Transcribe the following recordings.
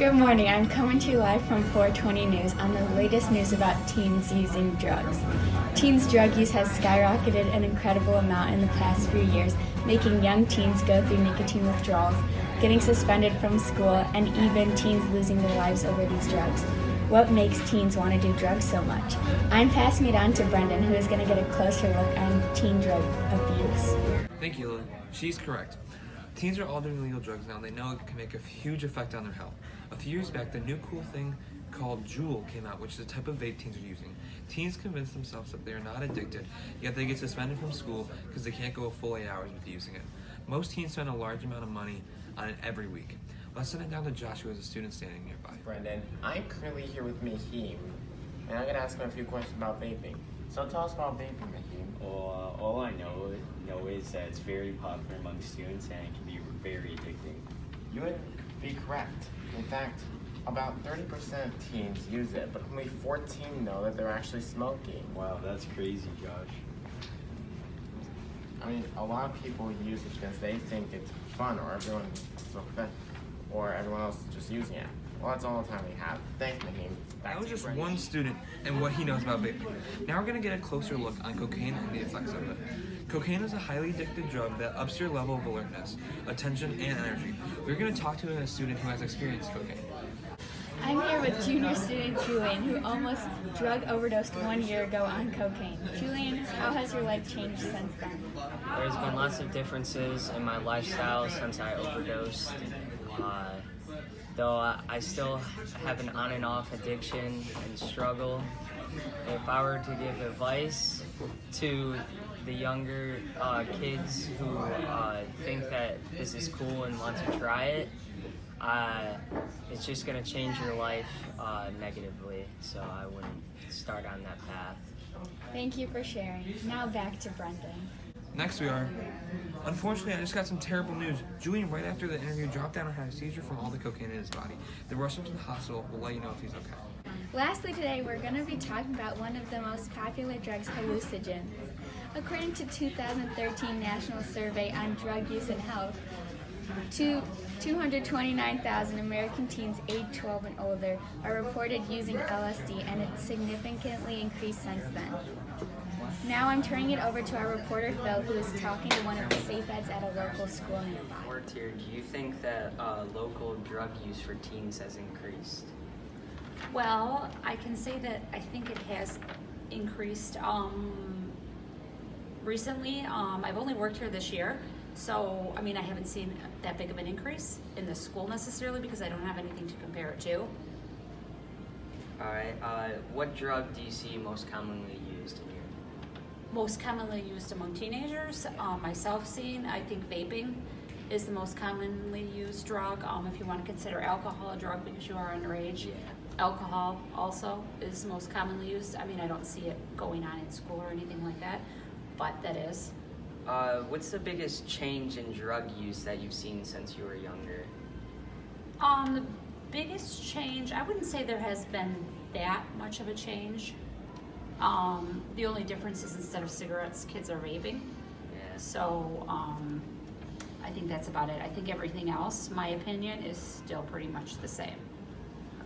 Good morning. I'm coming to you live from 420 News on the latest news about teens using drugs. Teens' drug use has skyrocketed an incredible amount in the past few years, making young teens go through nicotine withdrawals, getting suspended from school, and even teens losing their lives over these drugs. What makes teens want to do drugs so much? I'm passing it on to Brendan, who is going to get a closer look on teen drug abuse. Thank you, Lily. She's correct. Teens are all doing illegal drugs now, and they know it can make a huge effect on their health. A few years back, the new cool thing called Juul came out, which is a type of vape teens are using. Teens convince themselves that they are not addicted, yet they get suspended from school because they can't go a full 8 hours with using it. Most teens spend a large amount of money on it every week. Let's send it down to Josh, who is a student standing nearby. Brendan, I'm currently here with Mahim, and I'm going to ask him a few questions about vaping. So tell us about vaping, Mahim. Well, all I know is that it's very popular among students and it can be very addicting. You would be correct. In fact, about 30% of teens use it, but only 14 know that they're actually smoking. Wow, that's crazy, Josh. I mean, a lot of people use it because they think it's fun, or everyone else is just using it. Well, that's all the time we have. Thanks, Mahim. That was just one student and what he knows about vaping. Now we're going to get a closer look on cocaine and the effects of it. Cocaine is a highly addictive drug that ups your level of alertness, attention, and energy. We're going to talk to a student who has experienced cocaine. I'm here with junior student Julian, who almost drug overdosed 1 year ago on cocaine. Julian, how has your life changed since then? There's been lots of differences in my lifestyle since I overdosed. Though I still have an on and off addiction and struggle. If I were to give advice to the younger kids who think that this is cool and want to try it, it's just going to change your life negatively, so I wouldn't start on that path. Thank you for sharing. Now back to Brendan. Next we are. Unfortunately, I just got some terrible news. Julian, right after the interview, dropped down and had a seizure from all the cocaine in his body. They rushed him to the hospital. We'll let you know if he's okay. Lastly today, we're going to be talking about one of the most popular drugs, hallucinogens. According to 2013 National Survey on Drug Use and Health, 229,000 American teens aged 12 and older are reported using LSD, and it's significantly increased since then. Now I'm turning it over to our reporter Phil, who is talking to one of the safe eds at a local school nearby. Ortier, do you think that local drug use for teens has increased? Well, I can say that I think it has increased recently. I've only worked here this year, so I mean I haven't seen that big of an increase in the school necessarily because I don't have anything to compare it to. Alright, what drug do you see most commonly used in here? Most commonly used among teenagers, myself seeing, I think vaping is the most commonly used drug. If you want to consider alcohol a drug because you are underage, Yeah. Alcohol also is most commonly used. I mean, I don't see it going on in school or anything like that, but that is. What's the biggest change in drug use that you've seen since you were younger? The biggest change, I wouldn't say there has been that much of a change. The only difference is instead of cigarettes, kids are vaping. Yeah. So I think that's about it. I think everything else, my opinion, is still pretty much the same.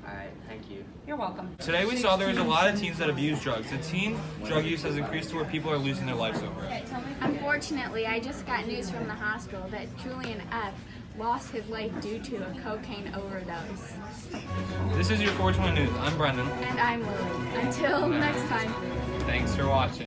Alright, thank you. You're welcome. Today we saw there was a lot of teens that abuse drugs. The teen drug use has increased to where people are losing their lives over it. Unfortunately, I just got news from the hospital that Julian F. lost his life due to a cocaine overdose. This is your 420 News. I'm Brendan. And I'm Lily. Until next time. Thanks for watching.